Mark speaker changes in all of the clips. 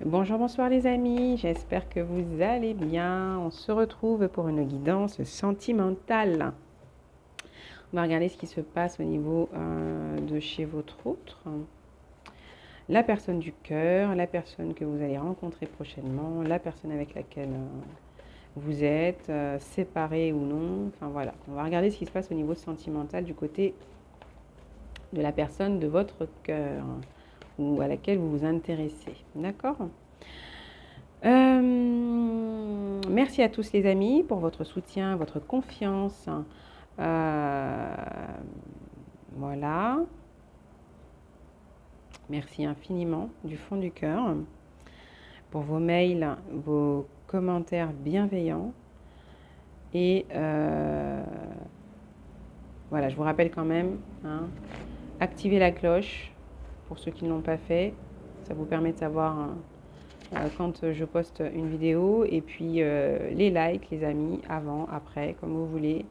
Speaker 1: Bonjour, bonsoir les amis, j'espère que vous allez bien. On se retrouve pour une guidance sentimentale. On va regarder ce qui se passe au niveau de chez votre autre. La personne du cœur, la personne que vous allez rencontrer prochainement, la personne avec laquelle vous êtes, séparés ou non. Enfin voilà, on va regarder ce qui se passe au niveau sentimental du côté de la personne de votre cœur ou à laquelle vous vous intéressez. D'accord? Merci à tous les amis pour votre soutien, votre confiance. Euh, voilà. Merci infiniment du fond du cœur pour vos mails, vos commentaires bienveillants. Et voilà, je vous rappelle quand même, hein, activez la cloche pour ceux qui ne l'ont pas fait. Ça vous permet de savoir quand je poste une vidéo, et puis les likes, les amis, avant, après, comme vous voulez,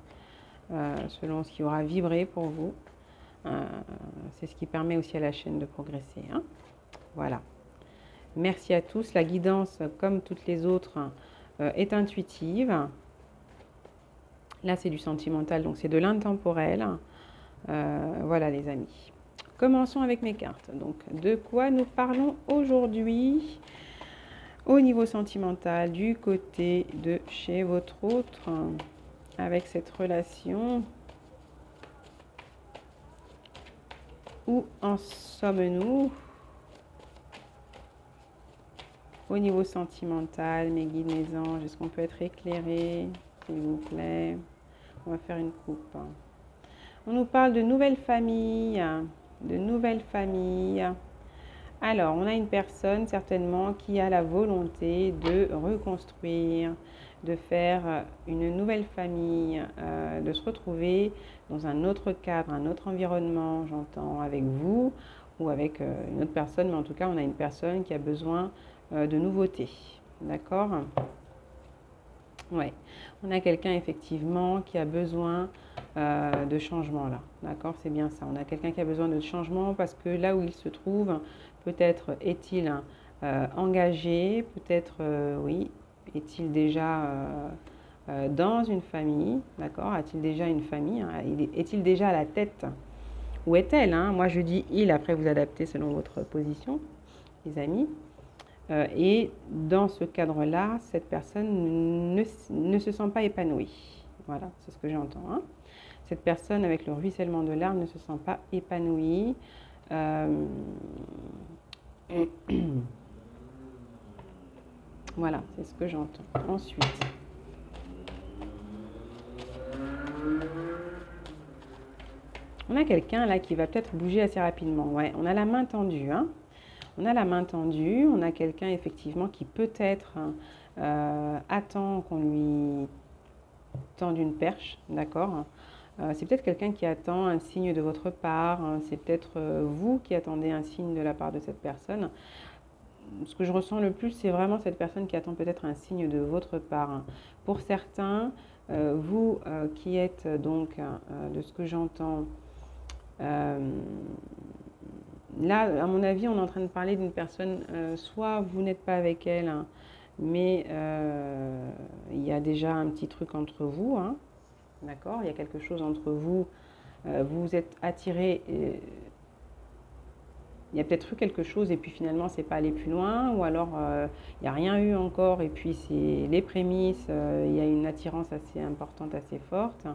Speaker 1: selon ce qui aura vibré pour vous. C'est ce qui permet aussi à la chaîne de progresser, hein. Voilà. Merci à tous. La guidance, comme toutes les autres, est intuitive. Là, c'est du sentimental, donc c'est de l'intemporel. Voilà les amis. Commençons avec mes cartes. Donc, de quoi nous parlons aujourd'hui au niveau sentimental, du côté de chez votre autre, avec cette relation? Où en sommes-nous au niveau sentimental, mes guides, mes anges? Est-ce qu'on peut être éclairé, s'il vous plaît? On va faire une coupe. On nous parle de nouvelles familles, de nouvelles familles. Alors, on a une personne certainement qui a la volonté de reconstruire, de faire une nouvelle famille, de se retrouver dans un autre cadre, un autre environnement, j'entends, avec vous ou avec une autre personne, mais en tout cas, on a une personne qui a besoin de nouveautés. D'accord? Ouais. On a quelqu'un effectivement qui a besoin de changement là. D'accord? C'est bien ça. On a quelqu'un qui a besoin de changement parce que là où il se trouve, peut-être est-il engagé, peut-être oui, est-il déjà dans une famille, d'accord? A-t-il déjà une famille, hein? Est-il déjà à la tête? Où est-elle, hein? Moi je dis il, après vous adaptez selon votre position, les amis. Et dans ce cadre-là, cette personne ne se sent pas épanouie. Voilà, c'est ce que j'entends, hein. Cette personne avec le ruissellement de larmes ne se sent pas épanouie. Euh, voilà, c'est ce que j'entends. Ensuite, on a quelqu'un là qui va peut-être bouger assez rapidement. Ouais, on a la main tendue, hein. On a la main tendue, on a quelqu'un effectivement qui peut-être attend qu'on lui tende une perche, d'accord? C'est peut-être quelqu'un qui attend un signe de votre part, hein. C'est peut-être vous qui attendez un signe de la part de cette personne. Ce que je ressens le plus, c'est vraiment cette personne qui attend peut-être un signe de votre part, hein. Pour certains, vous qui êtes donc, de ce que j'entends, euh, là, à mon avis, on est en train de parler d'une personne, soit vous n'êtes pas avec elle, hein, mais il y a déjà un petit truc entre vous, hein, d'accord? Il y a quelque chose entre vous, vous vous êtes attiré, il y a peut-être eu quelque chose et puis finalement c'est pas allé plus loin, ou alors il n'y a rien eu encore et puis c'est les prémices, il y a une attirance assez importante, assez forte.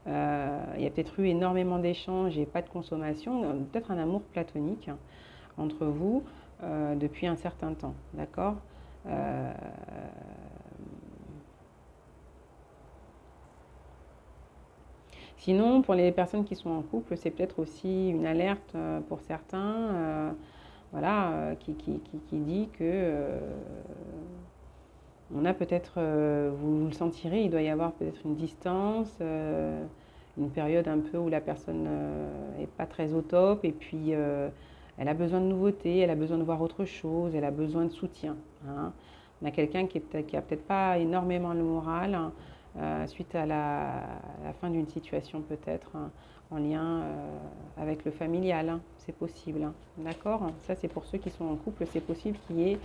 Speaker 1: Il y a peut-être eu énormément d'échanges et pas de consommation, peut-être un amour platonique, hein, entre vous depuis un certain temps, d'accord? Euh, Sinon, pour les personnes qui sont en couple, c'est peut-être aussi une alerte pour certains, voilà, qui dit que on a peut-être, vous le sentirez, il doit y avoir peut-être une distance, une période un peu où la personne n'est pas très au top, et puis elle a besoin de nouveautés, elle a besoin de voir autre chose, elle a besoin de soutien, hein. On a quelqu'un qui a peut-être pas énormément le moral, hein, suite à la fin d'une situation peut-être, hein, en lien avec le familial, hein. C'est possible, hein. D'accord? Ça, c'est pour ceux qui sont en couple, c'est possible qu'il y ait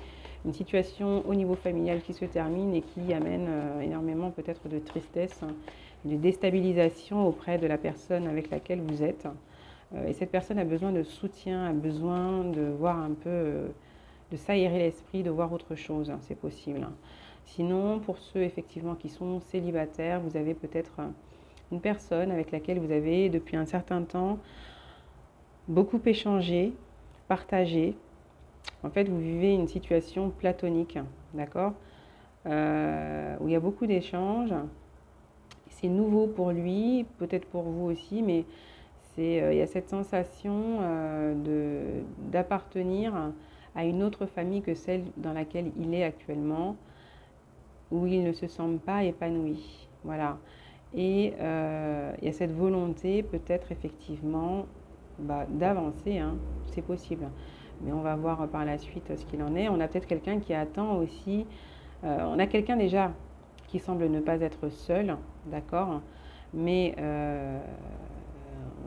Speaker 1: une situation au niveau familial qui se termine et qui amène énormément peut-être de tristesse, hein, de déstabilisation auprès de la personne avec laquelle vous êtes. Et cette personne a besoin de soutien, a besoin de voir un peu, de s'aérer l'esprit, de voir autre chose, hein. C'est possible, hein. Sinon, pour ceux effectivement qui sont célibataires, vous avez peut-être une personne avec laquelle vous avez depuis un certain temps beaucoup échangé, partagé. En fait, vous vivez une situation platonique, d'accord, où il y a beaucoup d'échanges. C'est nouveau pour lui, peut-être pour vous aussi, mais il y a cette sensation d'appartenir à une autre famille que celle dans laquelle il est actuellement, où il ne se sent pas épanoui. Voilà. Et il y a cette volonté peut-être effectivement d'avancer, hein, c'est possible. Mais on va voir par la suite ce qu'il en est. On a peut-être quelqu'un qui attend aussi. On a quelqu'un déjà qui semble ne pas être seul, d'accord, mais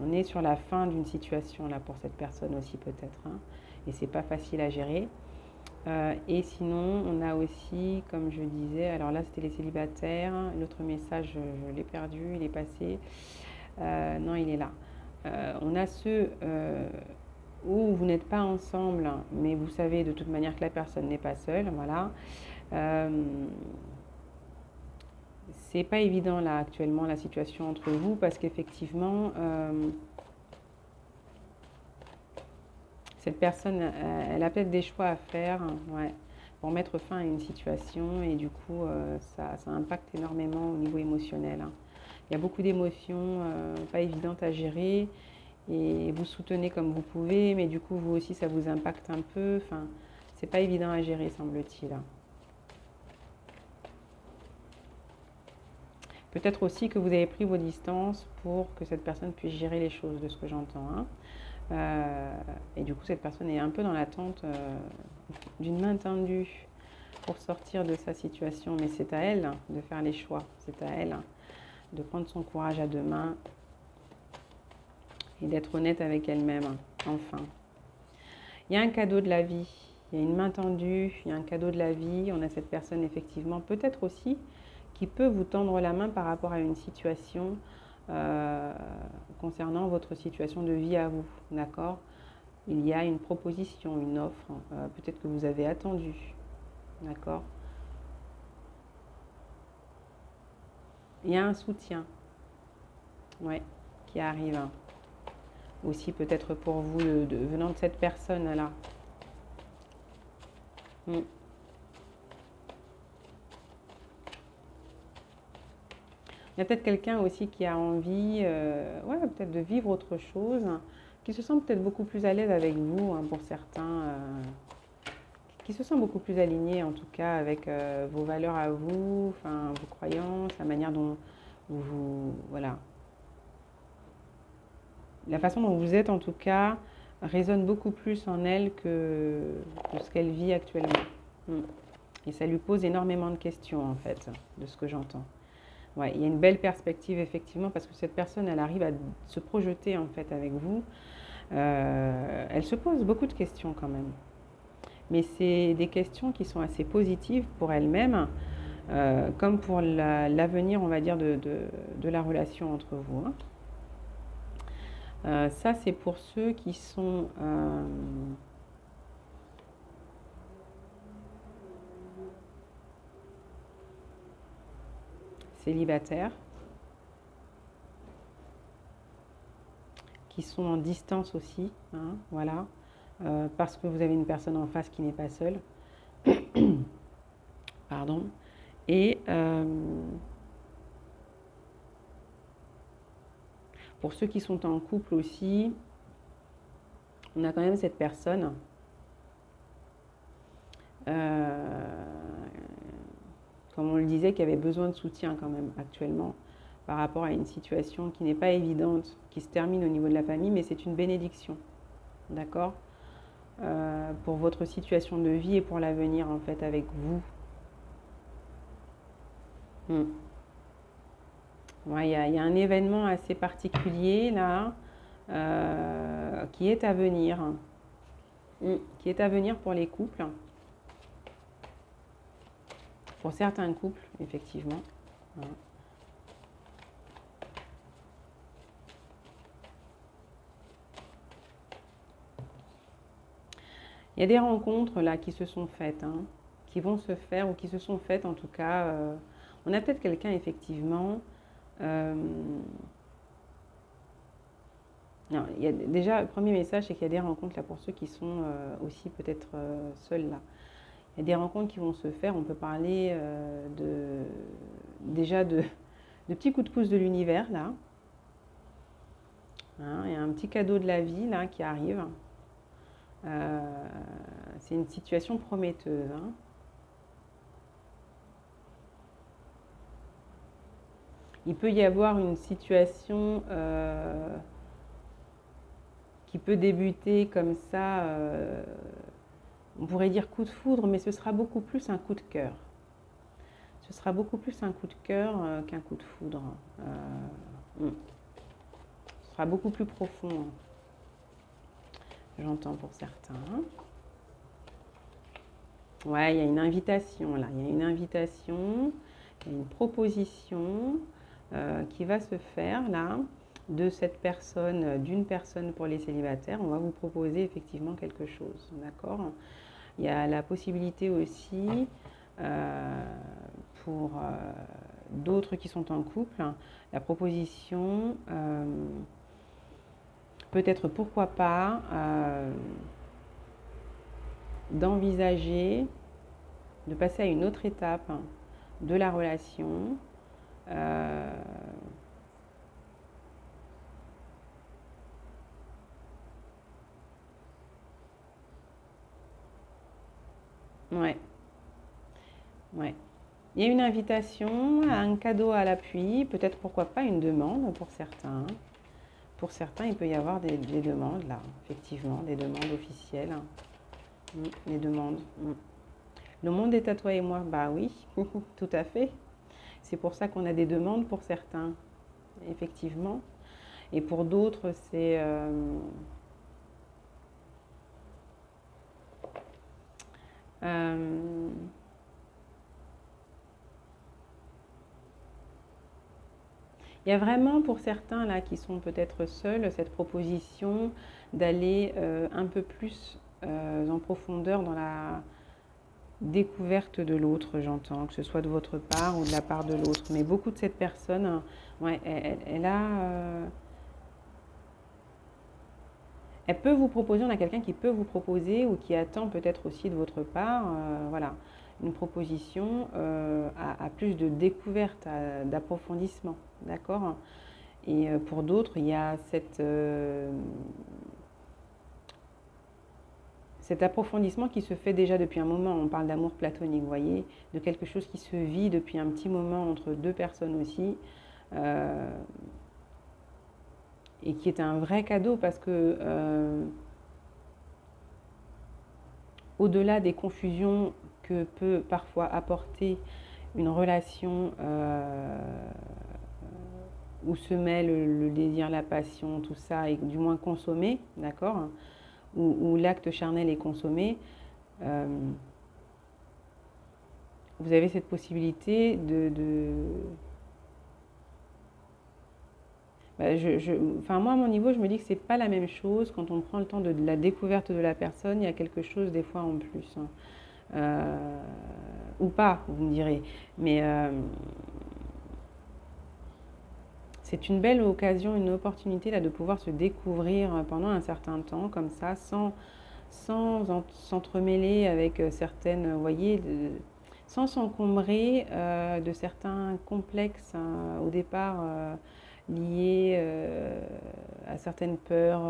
Speaker 1: on est sur la fin d'une situation là pour cette personne aussi peut-être, hein, et c'est pas facile à gérer. Et sinon, on a aussi, comme je disais, alors là c'était les célibataires, l'autre message je l'ai perdu, il est passé, non il est là. On a ceux où vous n'êtes pas ensemble, mais vous savez de toute manière que la personne n'est pas seule, voilà. C'est pas évident là actuellement la situation entre vous parce qu'effectivement cette personne elle a peut-être des choix à faire, ouais, pour mettre fin à une situation et du coup ça impacte énormément au niveau émotionnel, hein. Il y a beaucoup d'émotions pas évidentes à gérer et vous soutenez comme vous pouvez, mais du coup vous aussi ça vous impacte un peu, enfin c'est pas évident à gérer semble-t-il. Peut-être aussi que vous avez pris vos distances pour que cette personne puisse gérer les choses, de ce que j'entends, hein. Et du coup, cette personne est un peu dans l'attente d'une main tendue pour sortir de sa situation. Mais c'est à elle de faire les choix. C'est à elle de prendre son courage à deux mains et d'être honnête avec elle-même, enfin. Il y a un cadeau de la vie. Il y a une main tendue, il y a un cadeau de la vie. On a cette personne, effectivement, peut-être aussi qui peut vous tendre la main par rapport à une situation concernant votre situation de vie à vous, d'accord? Il y a une proposition, une offre, peut-être que vous avez attendu, d'accord? Il y a un soutien, ouais, qui arrive, hein. Aussi peut-être pour vous venant de cette personne-là. Il y a peut-être quelqu'un aussi qui a envie, ouais, peut-être de vivre autre chose, qui se sent peut-être beaucoup plus à l'aise avec vous, hein, pour certains, qui se sent beaucoup plus aligné en tout cas avec vos valeurs à vous, enfin vos croyances, la manière dont vous, voilà, la façon dont vous êtes en tout cas résonne beaucoup plus en elle que ce qu'elle vit actuellement. Et ça lui pose énormément de questions en fait, de ce que j'entends. Ouais, il y a une belle perspective effectivement parce que cette personne, elle arrive à se projeter en fait avec vous. Elle se pose beaucoup de questions quand même. Mais c'est des questions qui sont assez positives pour elle-même, comme pour l'avenir, on va dire, de la relation entre vous, hein. Ça, c'est pour ceux qui sont célibataires, qui sont en distance aussi, hein, voilà, parce que vous avez une personne en face qui n'est pas seule. Pardon. Et pour ceux qui sont en couple aussi, on a quand même cette personne comme on le disait, qui avait besoin de soutien quand même actuellement par rapport à une situation qui n'est pas évidente, qui se termine au niveau de la famille, mais c'est une bénédiction, d'accord, pour votre situation de vie et pour l'avenir en fait avec vous. Ouais, il y a un événement assez particulier là qui est à venir. Qui est à venir pour les couples. Pour certains couples, effectivement. Voilà. Il y a des rencontres là qui se sont faites, hein, qui vont se faire ou qui se sont faites en tout cas. On a peut-être quelqu'un effectivement. euh, non, il y a, déjà, le premier message, c'est qu'il y a des rencontres là pour ceux qui sont aussi peut-être seuls là. Il y a des rencontres qui vont se faire. On peut parler déjà de petits coups de pouce de l'univers là. Hein, il y a un petit cadeau de la vie là qui arrive. C'est une situation prometteuse. Hein. Il peut y avoir une situation qui peut débuter comme ça, on pourrait dire coup de foudre, mais ce sera beaucoup plus un coup de cœur. Ce sera beaucoup plus un coup de cœur qu'un coup de foudre. Ce sera beaucoup plus profond, j'entends pour certains. Ouais, il y a une invitation là, il y a une invitation, il y a une proposition qui va se faire là de cette personne, d'une personne pour les célibataires. On va vous proposer effectivement quelque chose, d'accord? Il y a la possibilité aussi pour d'autres qui sont en couple, la proposition peut-être pourquoi pas d'envisager de passer à une autre étape de la relation. Ouais, ouais. Il y a une invitation, un cadeau à l'appui, peut-être pourquoi pas une demande pour certains. Pour certains, il peut y avoir des demandes là, effectivement, des demandes officielles. Des demandes. Le monde est à toi et moi, bah oui, tout à fait. C'est pour ça qu'on a des demandes pour certains, effectivement. Et pour d'autres, c'est... il y a vraiment pour certains là qui sont peut-être seuls cette proposition d'aller un peu plus en profondeur dans la découverte de l'autre, j'entends, que ce soit de votre part ou de la part de l'autre. Mais beaucoup de cette personne, ouais, elle a... elle peut vous proposer, on a quelqu'un qui peut vous proposer ou qui attend peut-être aussi de votre part, voilà, une proposition à plus de découverte, d'approfondissement, d'accord? Et pour d'autres, il y a cet approfondissement qui se fait déjà depuis un moment. On parle d'amour platonique, vous voyez, de quelque chose qui se vit depuis un petit moment entre deux personnes aussi. Et qui est un vrai cadeau parce que au-delà des confusions que peut parfois apporter une relation où se mêle le désir, la passion, tout ça, et du moins consommé, d'accord, où l'acte charnel est consommé, vous avez cette possibilité enfin, moi, à mon niveau, je me dis que c'est pas la même chose. Quand on prend le temps de la découverte de la personne, il y a quelque chose des fois en plus. Hein. Ou pas, vous me direz. Mais c'est une belle occasion, une opportunité là, de pouvoir se découvrir pendant un certain temps, comme ça, sans s'entremêler avec certaines, vous voyez, sans s'encombrer de certains complexes au départ liés à certaines peurs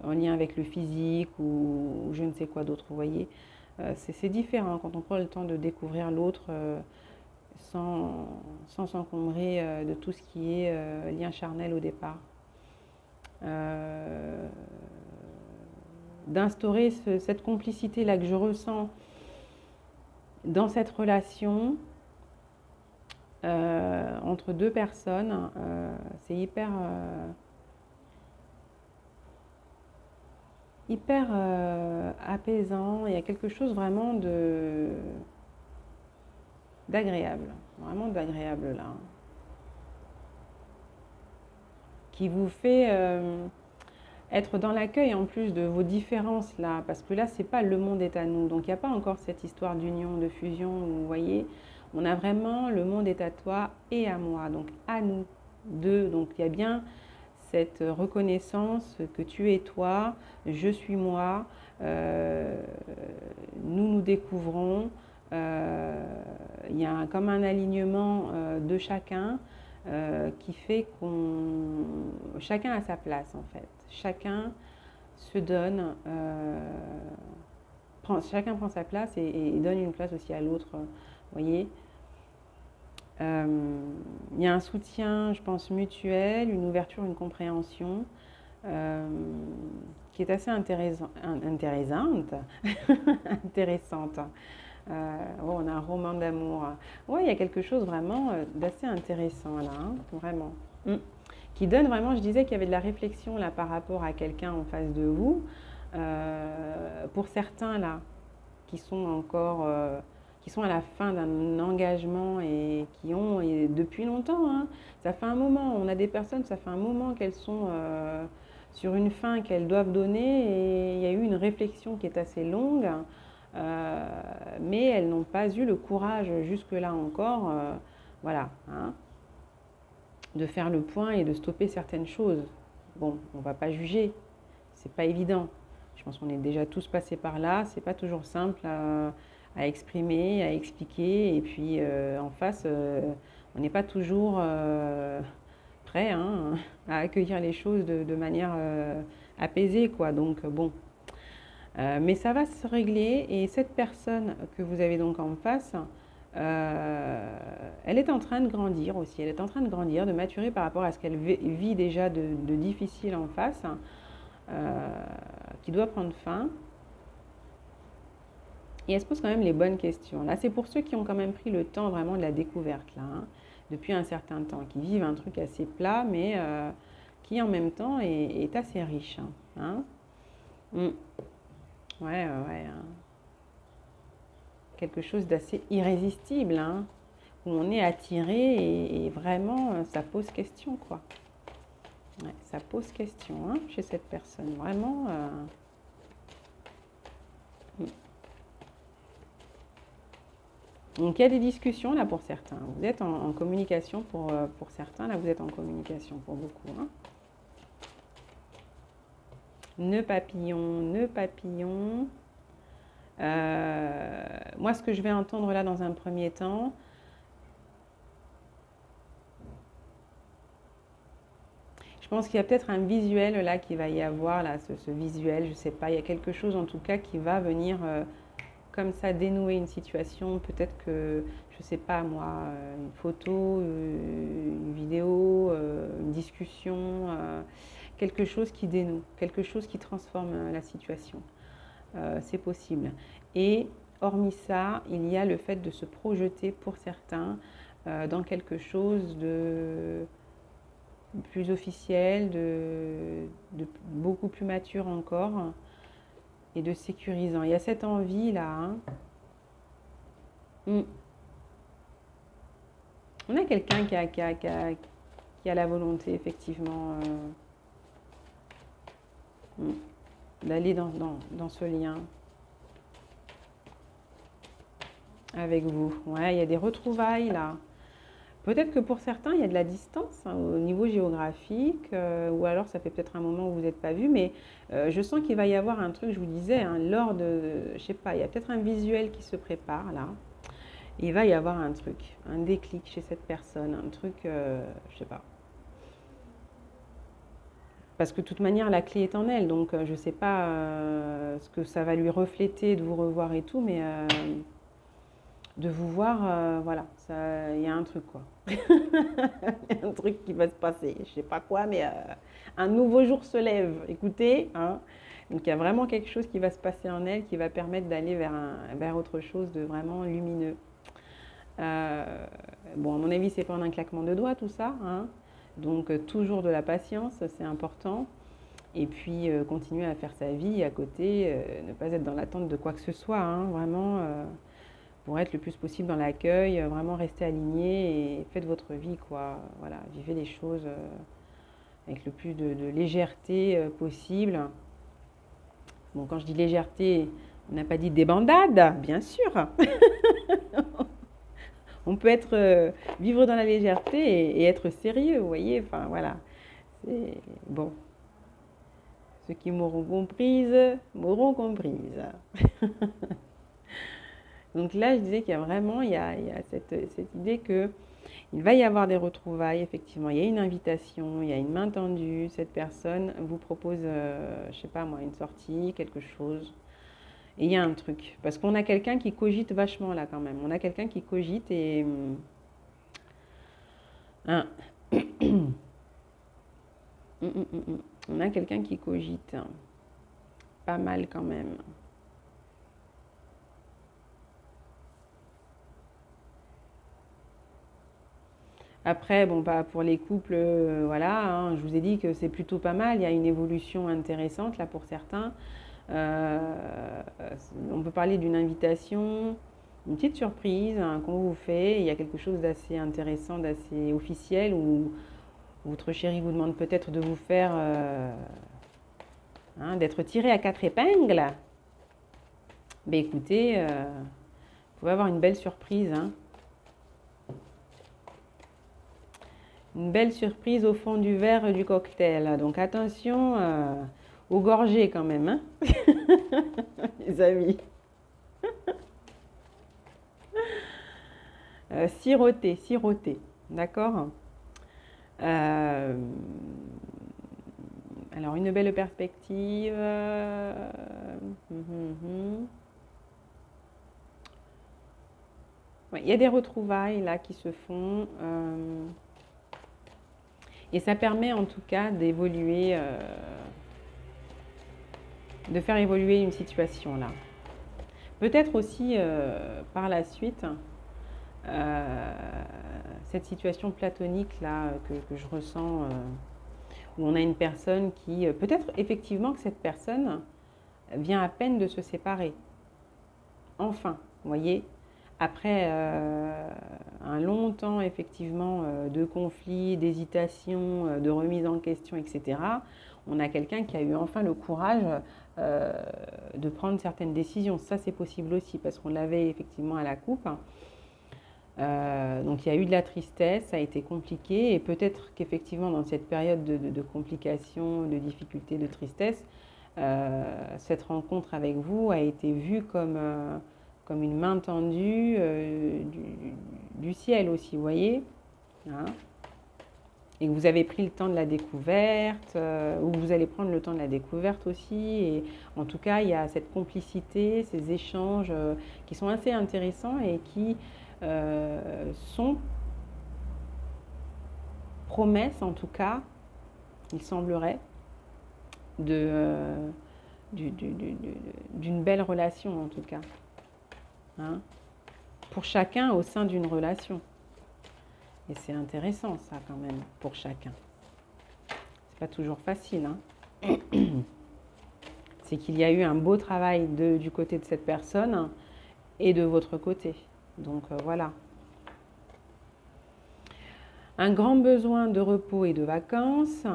Speaker 1: en lien avec le physique ou je ne sais quoi d'autre, vous voyez. C'est différent quand on prend le temps de découvrir l'autre sans s'encombrer de tout ce qui est lien charnel au départ. D'instaurer cette complicité-là que je ressens dans cette relation entre deux personnes, c'est hyper apaisant. Il y a quelque chose vraiment d'agréable, vraiment d'agréable là, qui vous fait être dans l'accueil en plus de vos différences là, parce que là, c'est pas le monde est à nous, donc il n'y a pas encore cette histoire d'union, de fusion, où, vous voyez, on a vraiment le monde est à toi et à moi, donc à nous deux, donc il y a bien cette reconnaissance que tu es toi, je suis moi, euh, nous nous découvrons, il y a comme un alignement de chacun qui fait qu'on chacun a sa place en fait. Chacun se donne, chacun prend sa place et donne une place aussi à l'autre. Vous voyez, il y a un soutien, je pense, mutuel, une ouverture, une compréhension euh, qui est assez intéressante. Intéressante. Oh, on a un roman d'amour. Ouais, il y a quelque chose vraiment d'assez intéressant là, hein, vraiment. Mm. Qui donne vraiment, je disais qu'il y avait de la réflexion là par rapport à quelqu'un en face de vous. Pour certains là, qui sont encore, qui sont à la fin d'un engagement et qui ont, et depuis longtemps, hein, ça fait un moment, on a des personnes, ça fait un moment qu'elles sont sur une fin qu'elles doivent donner et il y a eu une réflexion qui est assez longue. Mais elles n'ont pas eu le courage jusque-là encore, voilà, hein, de faire le point et de stopper certaines choses. Bon, on ne va pas juger, c'est pas évident. Je pense qu'on est déjà tous passés par là, c'est pas toujours simple à exprimer, à expliquer, et puis en face, on n'est pas toujours prêt hein, à accueillir les choses de manière apaisée, quoi. Donc bon, mais ça va se régler et cette personne que vous avez donc en face, elle est en train de grandir aussi, elle est en train de grandir, de maturer par rapport à ce qu'elle vit déjà de difficile en face, qui doit prendre fin. Et elle se pose quand même les bonnes questions. Là, c'est pour ceux qui ont quand même pris le temps vraiment de la découverte, là, hein, depuis un certain temps, qui vivent un truc assez plat, mais qui en même temps est assez riche. Hein. Mm. Ouais, ouais. Hein. Quelque chose d'assez irrésistible, hein, où on est attiré et vraiment ça pose question quoi. Ouais, ça pose question hein, chez cette personne, vraiment. Donc il y a des discussions là pour certains. Vous êtes en communication pour certains, là vous êtes en communication pour beaucoup. Hein. Nœud papillon, nœud papillon. Moi ce que je vais entendre là dans un premier temps, je pense qu'il y a peut-être un visuel là qui va y avoir, là, ce visuel, je ne sais pas, il y a quelque chose en tout cas qui va venir comme ça dénouer une situation, peut-être que, je ne sais pas moi, une photo, une vidéo, une discussion, quelque chose qui dénoue, quelque chose qui transforme la situation. C'est possible. Et hormis ça, il y a le fait de se projeter pour certains dans quelque chose de plus officiel, de beaucoup plus mature encore et de sécurisant. Il y a cette envie là. Hein. On a quelqu'un qui a la volonté effectivement d'aller dans ce lien avec vous. Ouais, il y a des retrouvailles là. Peut-être que pour certains, il y a de la distance hein, au niveau géographique, ou alors ça fait peut-être un moment où vous n'êtes pas vus, mais je sens qu'il va y avoir un truc, je vous disais, hein, lors de, je sais pas, il y a peut-être un visuel qui se prépare là. Il va y avoir un truc, un déclic chez cette personne, un truc, je sais pas. Parce que de toute manière, la clé est en elle, donc je sais pas ce que ça va lui refléter de vous revoir et tout, mais de vous voir, voilà, il y a un truc quoi. Il y a un truc qui va se passer, je sais pas quoi, mais un nouveau jour se lève, écoutez, hein. Donc il y a vraiment quelque chose qui va se passer en elle qui va permettre d'aller vers autre chose de vraiment lumineux. Euh, bon, à mon avis, c'est pas en un claquement de doigts tout ça, hein. Donc, toujours de la patience, c'est important. Et puis, continuer à faire sa vie à côté, ne pas être dans l'attente de quoi que ce soit, hein, vraiment, pour être le plus possible dans l'accueil, vraiment rester aligné et faites votre vie, quoi. Voilà, vivez les choses avec le plus de légèreté possible. Bon, quand je dis légèreté, on n'a pas dit débandade, bien sûr. On peut être vivre dans la légèreté et être sérieux, vous voyez. Enfin, voilà. C'est bon. Ceux qui m'auront comprise m'auront comprise. Donc là, je disais qu'il y a vraiment, il y a cette idée que il va y avoir des retrouvailles, effectivement. Il y a une invitation, il y a une main tendue. Cette personne vous propose, je sais pas moi, une sortie, quelque chose. Et il y a un truc. Parce qu'on a quelqu'un qui cogite vachement là quand même. On a quelqu'un qui cogite et... hein, on a quelqu'un qui cogite. Pas mal quand même. Après, bon, bah, pour les couples, voilà, hein, je vous ai dit que c'est plutôt pas mal. Il y a une évolution intéressante là pour certains. Euh, on peut parler d'une invitation, une petite surprise hein, qu'on vous fait. Il y a quelque chose d'assez intéressant, d'assez officiel où votre chéri vous demande peut-être de vous faire, hein, d'être tiré à quatre épingles. Ben écoutez, vous pouvez avoir une belle surprise, hein. Une belle surprise au fond du verre du cocktail. Donc attention aux gorgées quand même, hein, les amis. Siroter, siroter, d'accord. Euh, alors une belle perspective. Ouais, il y a des retrouvailles là qui se font. Et ça permet en tout cas d'évoluer, de faire évoluer une situation là. Peut-être aussi par la suite, euh, cette situation platonique là que je ressens, où on a une personne qui, peut-être effectivement que cette personne vient à peine de se séparer. Enfin, vous voyez, après un long temps effectivement de conflits, d'hésitations, de remise en question, etc., on a quelqu'un qui a eu enfin le courage euh, de prendre certaines décisions. Ça, c'est possible aussi parce qu'on l'avait effectivement à la coupe. Donc il y a eu de la tristesse, ça a été compliqué et peut-être qu'effectivement dans cette période de complications, de difficultés, de tristesse, cette rencontre avec vous a été vue comme une main tendue du ciel aussi, vous voyez, hein, et que vous avez pris le temps de la découverte, ou vous allez prendre le temps de la découverte aussi. Et en tout cas, il y a cette complicité, ces échanges qui sont assez intéressants et qui sont promesses, en tout cas, il semblerait, de, d'une belle relation, en tout cas, hein, pour chacun au sein d'une relation. Et c'est intéressant, ça, quand même, pour chacun. C'est pas toujours facile, hein. C'est qu'il y a eu un beau travail du côté de cette personne et de votre côté. Donc voilà. Un grand besoin de repos et de vacances.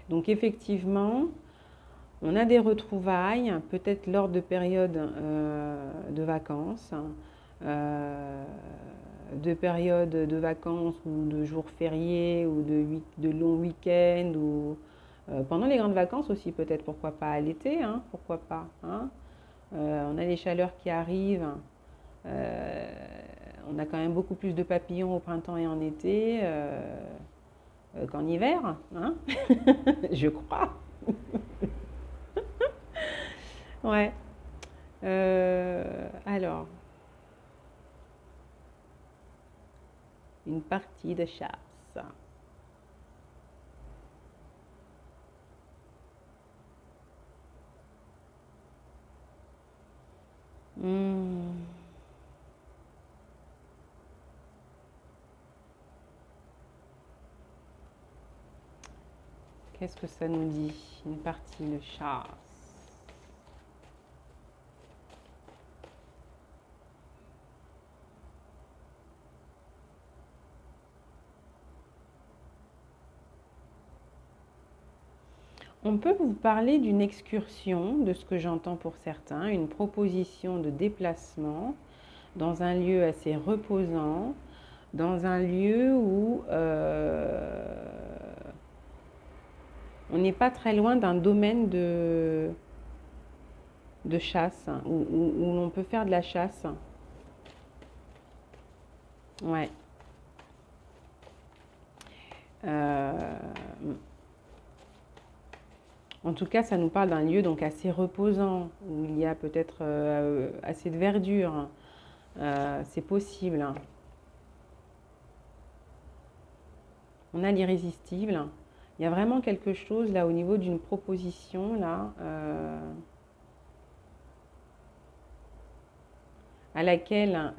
Speaker 1: Donc effectivement, on a des retrouvailles, peut-être lors de périodes de vacances, euh, de périodes de vacances ou de jours fériés ou de longs week-ends ou pendant les grandes vacances aussi peut-être, pourquoi pas à l'été, hein, pourquoi pas, hein. On a les chaleurs qui arrivent, euh, on a quand même beaucoup plus de papillons au printemps et en été qu'en hiver, hein. Je crois. Ouais. Alors, une partie de chasse. Hmm. Qu'est-ce que ça nous dit? Une partie de chasse. On peut vous parler d'une excursion, de ce que j'entends pour certains, une proposition de déplacement dans un lieu assez reposant, dans un lieu où on n'est pas très loin d'un domaine de chasse, où l'on peut faire de la chasse. Ouais. En tout cas, ça nous parle d'un lieu donc assez reposant, où il y a peut-être assez de verdure. C'est possible. On a l'irrésistible. Il y a vraiment quelque chose là au niveau d'une proposition là à laquelle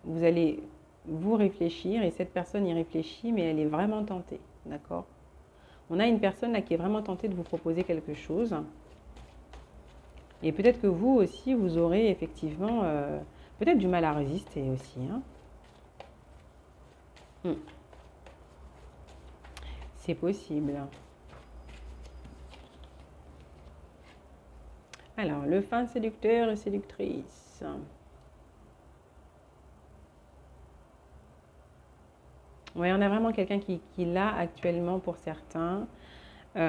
Speaker 1: vous allez vous réfléchir et cette personne y réfléchit, mais elle est vraiment tentée, d'accord? On a une personne là qui est vraiment tentée de vous proposer quelque chose. Et peut-être que vous aussi, vous aurez effectivement peut-être du mal à résister aussi. Hein. C'est possible. Alors, le fin séducteur et séductrice. Oui, on a vraiment quelqu'un qui l'a actuellement pour certains. Va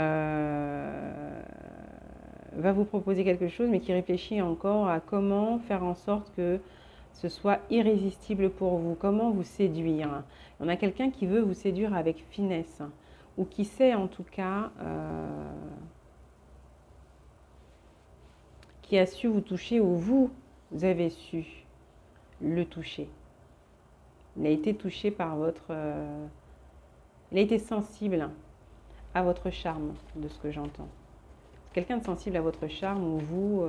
Speaker 1: vous proposer quelque chose, mais qui réfléchit encore à comment faire en sorte que ce soit irrésistible pour vous, comment vous séduire. On a quelqu'un qui veut vous séduire avec finesse, ou qui sait en tout cas, qui a su vous toucher, ou vous avez su le toucher. Il a été touché par votre... il a été sensible à votre charme, de ce que j'entends. Quelqu'un de sensible à votre charme, ou vous,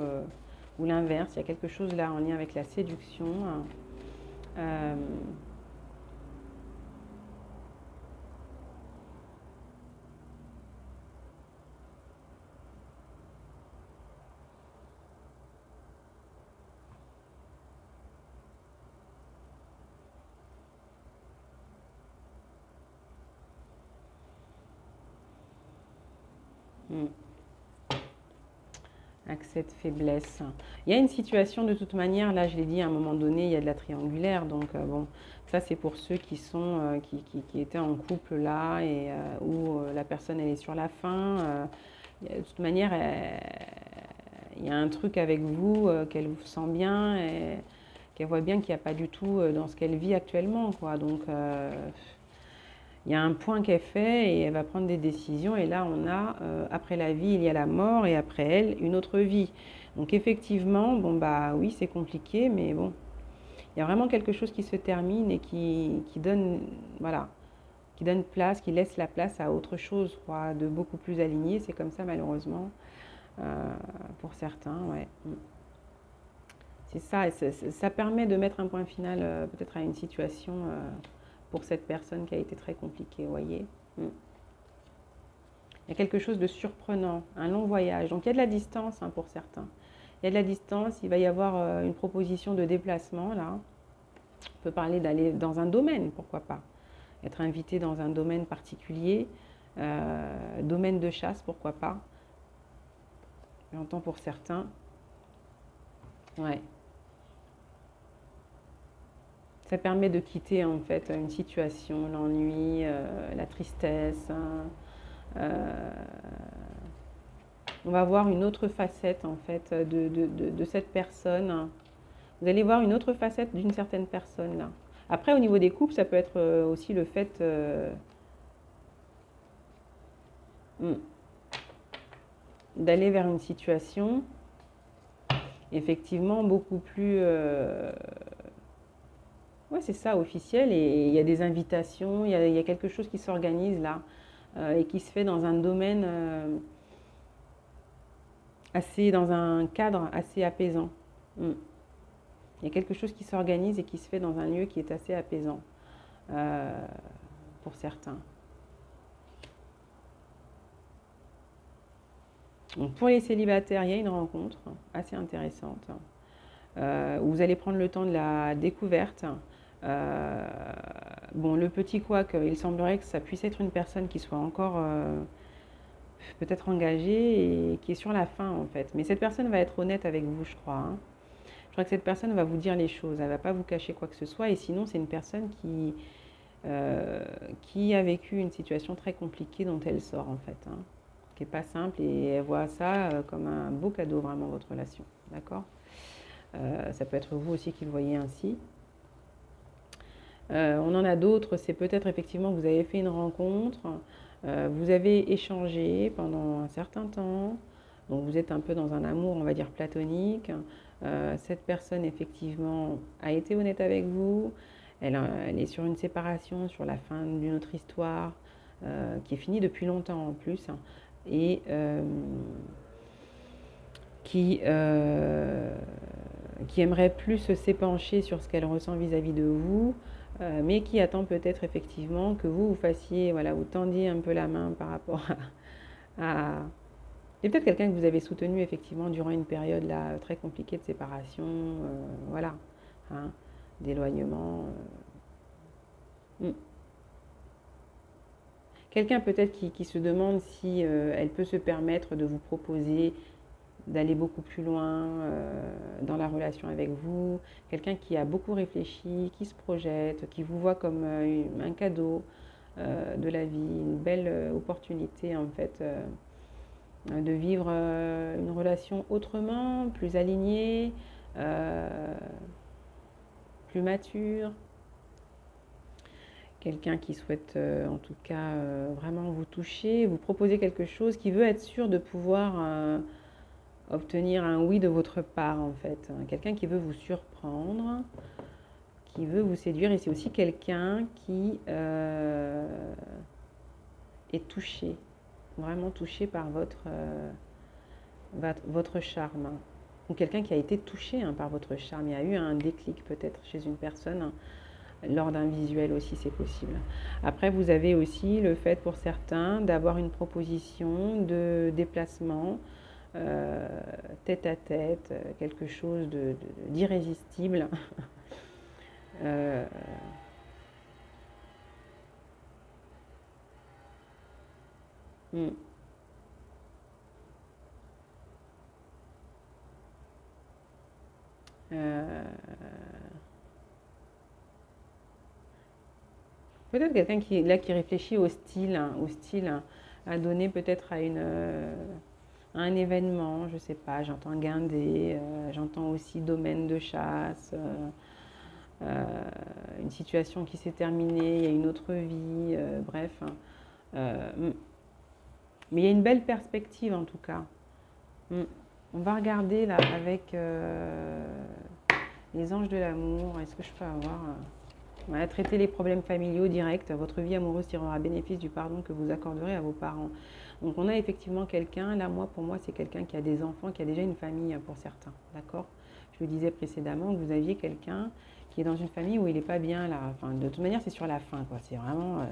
Speaker 1: ou l'inverse, il y a quelque chose là en lien avec la séduction. Avec cette faiblesse. Il y a une situation de toute manière, là je l'ai dit à un moment donné, il y a de la triangulaire, donc bon, ça c'est pour ceux qui sont qui étaient en couple là et où la personne elle est sur la fin. De toute manière, il y a un truc avec vous qu'elle vous sent bien et qu'elle voit bien qu'il n'y a pas du tout dans ce qu'elle vit actuellement, quoi. Donc il y a un point qu'elle fait et elle va prendre des décisions. Et là, on a, après la vie, il y a la mort et après elle, une autre vie. Donc effectivement, bon bah oui, c'est compliqué, mais bon, il y a vraiment quelque chose qui se termine et qui donne, voilà, qui donne place, qui laisse la place à autre chose, quoi, de beaucoup plus aligné. C'est comme ça, malheureusement, pour certains, ouais. C'est ça, et ça permet de mettre un point final peut-être à une situation pour cette personne qui a été très compliquée, vous voyez. Il y a quelque chose de surprenant, un long voyage. Donc il y a de la distance hein, pour certains. Il y a de la distance, il va y avoir une proposition de déplacement là. On peut parler d'aller dans un domaine, pourquoi pas. Être invité dans un domaine particulier, domaine de chasse, pourquoi pas. J'entends pour certains. Ouais. Ça permet de quitter en fait une situation, l'ennui, la tristesse. On va voir une autre facette en fait de cette personne. Vous allez voir une autre facette d'une certaine personne là. Après au niveau des couples, ça peut être aussi le fait d'aller vers une situation effectivement beaucoup plus ouais, c'est ça, officiel. Et il y a des invitations, il y a quelque chose qui s'organise là et qui se fait dans un domaine assez, dans un cadre assez apaisant. Il y a quelque chose qui s'organise et qui se fait dans un lieu qui est assez apaisant pour certains. Donc pour les célibataires, il y a une rencontre assez intéressante où vous allez prendre le temps de la découverte. Bon, le petit couac, il semblerait que ça puisse être une personne qui soit encore peut-être engagée et qui est sur la fin en fait. Mais cette personne va être honnête avec vous, je crois, hein. Je crois que cette personne va vous dire les choses, elle ne va pas vous cacher quoi que ce soit. Et sinon, c'est une personne qui a vécu une situation très compliquée dont elle sort en fait, hein, qui n'est pas simple et elle voit ça comme un beau cadeau vraiment votre relation, d'accord. Ça peut être vous aussi qui le voyez ainsi. On en a d'autres, c'est peut-être effectivement que vous avez fait une rencontre, vous avez échangé pendant un certain temps, donc vous êtes un peu dans un amour, on va dire platonique. Cette personne effectivement a été honnête avec vous, elle est sur une séparation, sur la fin d'une autre histoire, qui est finie depuis longtemps en plus, hein, et qui, qui aimerait plus s'épancher sur ce qu'elle ressent vis-à-vis de vous, mais qui attend peut-être effectivement que vous fassiez, voilà, vous tendiez un peu la main par rapport à... Et peut-être quelqu'un que vous avez soutenu effectivement durant une période là très compliquée de séparation, voilà, hein, d'éloignement. Quelqu'un peut-être qui se demande si elle peut se permettre de vous proposer d'aller beaucoup plus loin dans la relation avec vous, quelqu'un qui a beaucoup réfléchi, qui se projette, qui vous voit comme un cadeau de la vie, une belle opportunité en fait de vivre une relation autrement, plus alignée, plus mature. Quelqu'un qui souhaite en tout cas vraiment vous toucher, vous proposer quelque chose, qui veut être sûr de pouvoir obtenir un oui de votre part en fait. Quelqu'un qui veut vous surprendre, qui veut vous séduire, et c'est aussi quelqu'un qui est touché, vraiment touché par votre charme. Ou quelqu'un qui a été touché par votre charme. Il y a eu un déclic peut-être chez une personne. Lors d'un visuel aussi, c'est possible. Après, vous avez aussi le fait pour certains d'avoir une proposition de déplacement tête à tête, quelque chose d'irrésistible. euh, hmm. Euh, Peut-être quelqu'un qui réfléchit au style, hein, à donner peut-être à un événement, je ne sais pas, j'entends guindé, j'entends aussi domaine de chasse, une situation qui s'est terminée, il y a une autre vie, bref, hein. Mais il y a une belle perspective en tout cas. On va regarder là avec les anges de l'amour. Est-ce que je peux avoir... Voilà, traiter les problèmes familiaux directs. Votre vie amoureuse tirera bénéfice du pardon que vous accorderez à vos parents. Donc on a effectivement quelqu'un, là pour moi c'est quelqu'un qui a des enfants, qui a déjà une famille pour certains, d'accord. Je le disais précédemment que vous aviez quelqu'un qui est dans une famille où il n'est pas bien là. Enfin, de toute manière c'est sur la fin quoi. C'est vraiment...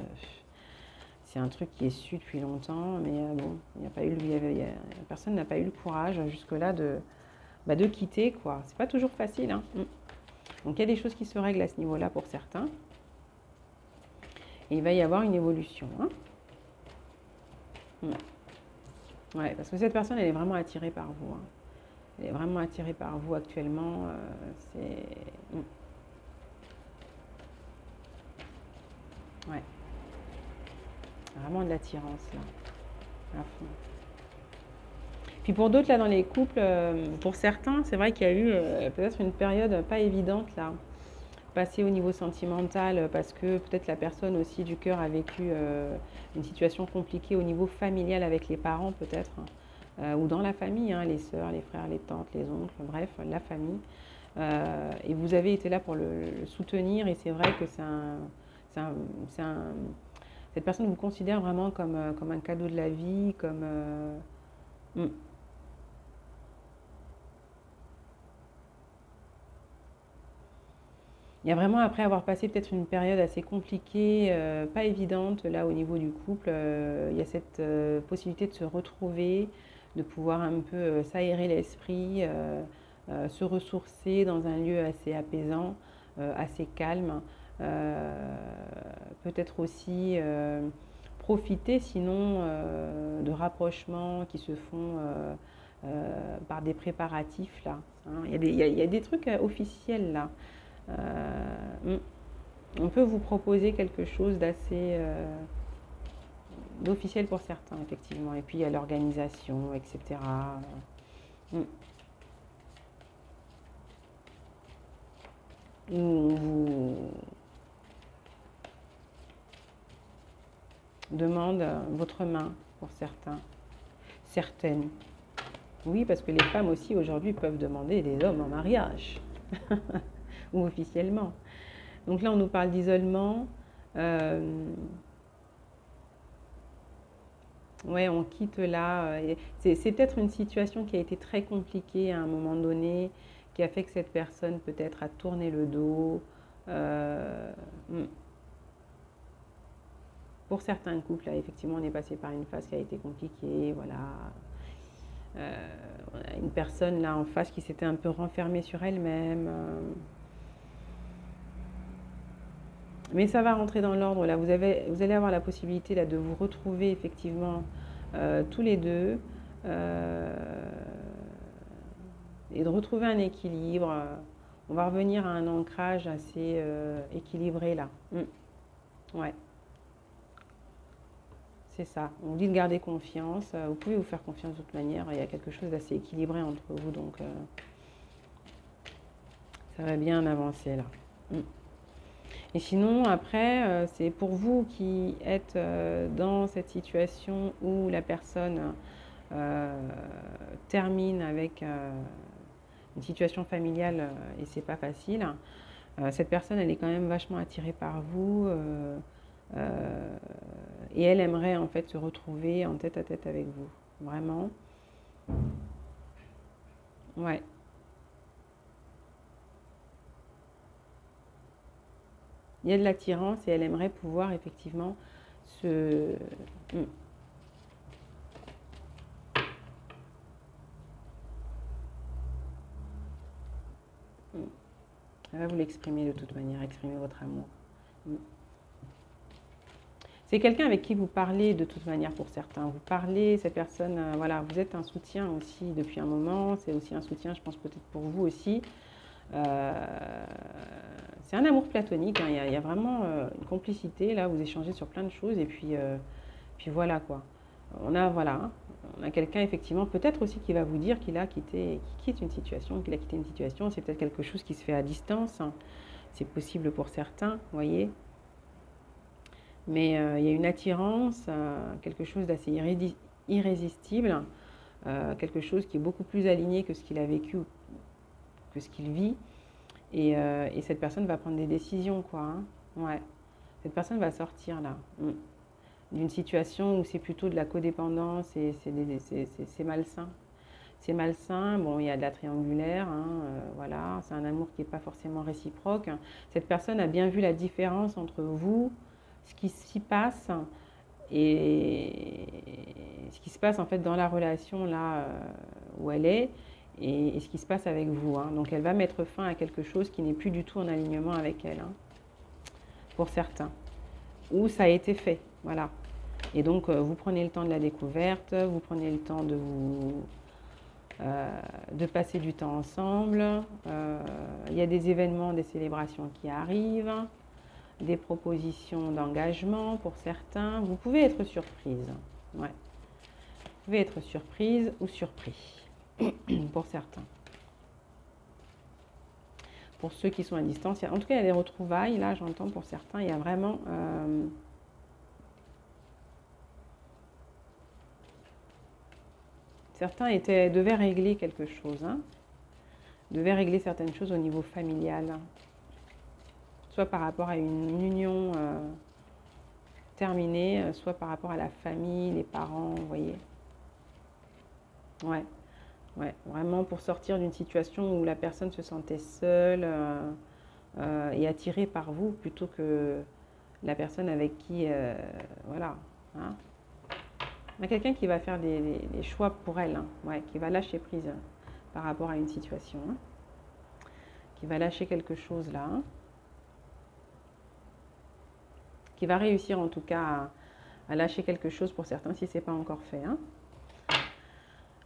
Speaker 1: c'est un truc qui est su depuis longtemps, mais bon, il n'y a pas eu, personne n'a pas eu le courage jusque-là de quitter quoi. C'est pas toujours facile, hein. Donc il y a des choses qui se règlent à ce niveau-là pour certains. Et il va y avoir une évolution, hein. Ouais, parce que cette personne, elle est vraiment attirée par vous, hein. Elle est vraiment attirée par vous actuellement. C'est... Ouais. Vraiment de l'attirance, là. À fond. Puis pour d'autres, là, dans les couples, pour certains, c'est vrai qu'il y a eu peut-être une période pas évidente, là, passée au niveau sentimental, parce que peut-être la personne aussi du cœur a vécu une situation compliquée au niveau familial avec les parents, peut-être, ou dans la famille, hein, les sœurs, les frères, les tantes, les oncles, bref, la famille. Et vous avez été là pour le soutenir, et c'est vrai que cette personne vous considère vraiment comme un cadeau de la vie, comme... Il y a vraiment, après avoir passé peut-être une période assez compliquée, pas évidente là au niveau du couple, il y a cette possibilité de se retrouver, de pouvoir un peu s'aérer l'esprit, se ressourcer dans un lieu assez apaisant, assez calme. Peut-être aussi profiter sinon de rapprochements qui se font par des préparatifs là. Hein. Il y a des trucs officiels là. Euh, on peut vous proposer quelque chose d'assez d'officiel pour certains, effectivement. Et puis il y a l'organisation, etc. Mm. On vous demande votre main pour certains, certaines. Oui, parce que les femmes aussi aujourd'hui peuvent demander des hommes en mariage, ou officiellement. Donc là, on nous parle d'isolement. Ouais, on quitte là. C'est peut-être une situation qui a été très compliquée à un moment donné, qui a fait que cette personne peut-être a tourné le dos. Euh, hmm. Pour certains couples, là, effectivement, on est passé par une phase qui a été compliquée. Voilà. On a une personne là en face qui s'était un peu renfermée sur elle-même. Mais ça va rentrer dans l'ordre. Là, vous allez avoir la possibilité là, de vous retrouver effectivement tous les deux et de retrouver un équilibre. On va revenir à un ancrage assez équilibré là. Ouais, c'est ça. On vous dit de garder confiance. Vous pouvez vous faire confiance de toute manière. Il y a quelque chose d'assez équilibré entre vous, donc ça va bien avancer là. Et sinon, après, c'est pour vous qui êtes dans cette situation où la personne termine avec une situation familiale et c'est pas facile. Cette personne, elle est quand même vachement attirée par vous et elle aimerait en fait se retrouver en tête à tête avec vous. Vraiment. Ouais. Il y a de l'attirance et elle aimerait pouvoir effectivement se... Elle va vous l'exprimer de toute manière, exprimer votre amour. C'est quelqu'un avec qui vous parlez de toute manière pour certains. Vous parlez, cette personne, voilà, vous êtes un soutien aussi depuis un moment. C'est aussi un soutien, je pense, peut-être pour vous aussi. C'est un amour platonique, hein. Il y a vraiment une complicité, là, vous échangez sur plein de choses. Et puis voilà, quoi. Voilà, on a quelqu'un, effectivement, peut-être aussi qui va vous dire qu'il quitte une situation, qu'il a quitté une situation. C'est peut-être quelque chose qui se fait à distance. Hein. C'est possible pour certains, vous voyez. Mais il y a une attirance, quelque chose d'assez irrésistible, quelque chose qui est beaucoup plus aligné que ce qu'il a vécu, que ce qu'il vit. Et cette personne va prendre des décisions, quoi. Hein. Ouais. Cette personne va sortir, là, d'une situation où c'est plutôt de la codépendance et c'est malsain. C'est malsain, bon, il y a de la triangulaire, hein, voilà, c'est un amour qui n'est pas forcément réciproque. Cette personne a bien vu la différence entre vous, ce qui s'y passe et ce qui se passe en fait dans la relation là où elle est et ce qui se passe avec vous. Hein. Donc elle va mettre fin à quelque chose qui n'est plus du tout en alignement avec elle, hein, pour certains. Ou ça a été fait, voilà. Et donc vous prenez le temps de la découverte, vous prenez le temps de passer du temps ensemble. Il y a des événements, des célébrations qui arrivent, des propositions d'engagement pour certains. Vous pouvez être surprise. Ouais. Vous pouvez être surprise ou surpris pour certains. Pour ceux qui sont à distance, en tout cas, il y a des retrouvailles. Là, j'entends pour certains, il y a vraiment... certains devaient régler quelque chose, hein, devaient régler certaines choses au niveau familial, hein, soit par rapport à une union terminée, soit par rapport à la famille, les parents, vous voyez. Ouais, ouais, vraiment pour sortir d'une situation où la personne se sentait seule et attirée par vous plutôt que la personne avec qui, voilà. Hein. On a quelqu'un qui va faire des choix pour elle, hein, ouais, qui va lâcher prise par rapport à une situation, hein, qui va lâcher quelque chose là, hein, qui va réussir en tout cas à lâcher quelque chose pour certains si ce n'est pas encore fait. Hein.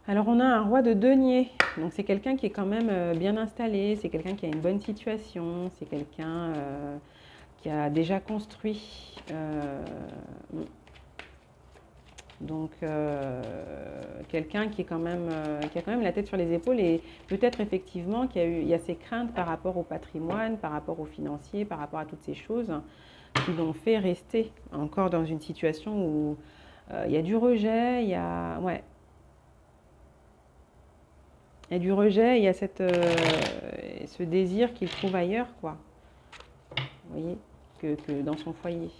Speaker 1: Alors on a un roi de denier, donc c'est quelqu'un qui est quand même bien installé, c'est quelqu'un qui a une bonne situation, c'est quelqu'un qui a déjà construit. Donc quelqu'un qui est quand même, qui a quand même la tête sur les épaules et peut-être effectivement il y a ses craintes par rapport au patrimoine, par rapport au financier, par rapport à toutes ces choses qui l'ont fait rester encore dans une situation où il y a du rejet, il y a, ouais, il y a du rejet, il y a ce désir qu'il trouve ailleurs, quoi. Vous voyez, que dans son foyer.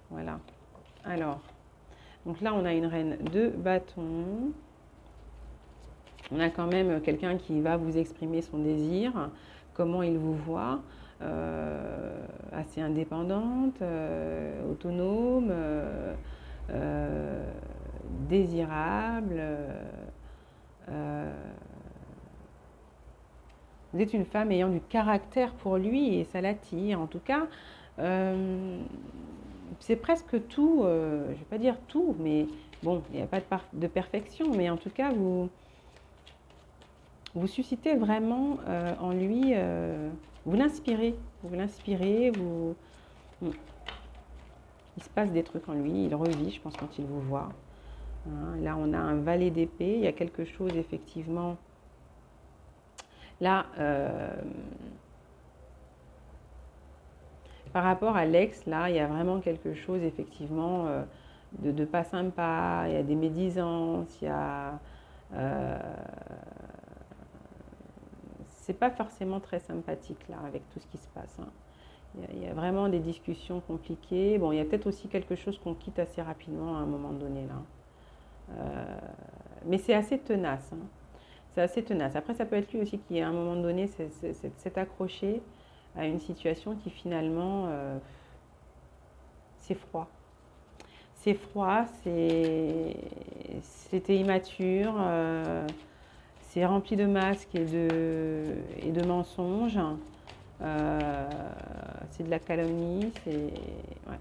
Speaker 1: Voilà. Alors, donc là, on a une reine de bâton. On a quand même quelqu'un qui va vous exprimer son désir, comment il vous voit, assez indépendante, autonome, désirable. Vous êtes une femme ayant du caractère pour lui et ça l'attire. En tout cas, c'est presque tout, je ne vais pas dire tout, mais bon, il n'y a pas de perfection, mais en tout cas, vous suscitez vraiment en lui, vous l'inspirez, il se passe des trucs en lui, il revit, je pense, quand il vous voit. Hein, là, on a un valet d'épée, il y a quelque chose, effectivement. Là, par rapport à l'ex, là, il y a vraiment quelque chose, effectivement, de pas sympa, il y a des médisances, il y a... c'est pas forcément très sympathique, là, avec tout ce qui se passe. Hein. Il y a vraiment des discussions compliquées. Bon, il y a peut-être aussi quelque chose qu'on quitte assez rapidement à un moment donné, là. Mais c'est assez tenace. Hein. C'est assez tenace. Après, ça peut être lui aussi qui, à un moment donné, s'est accroché à une situation qui finalement, c'est froid. C'est froid, c'était immature, c'est rempli de masques et de mensonges. C'est de la calomnie, ouais.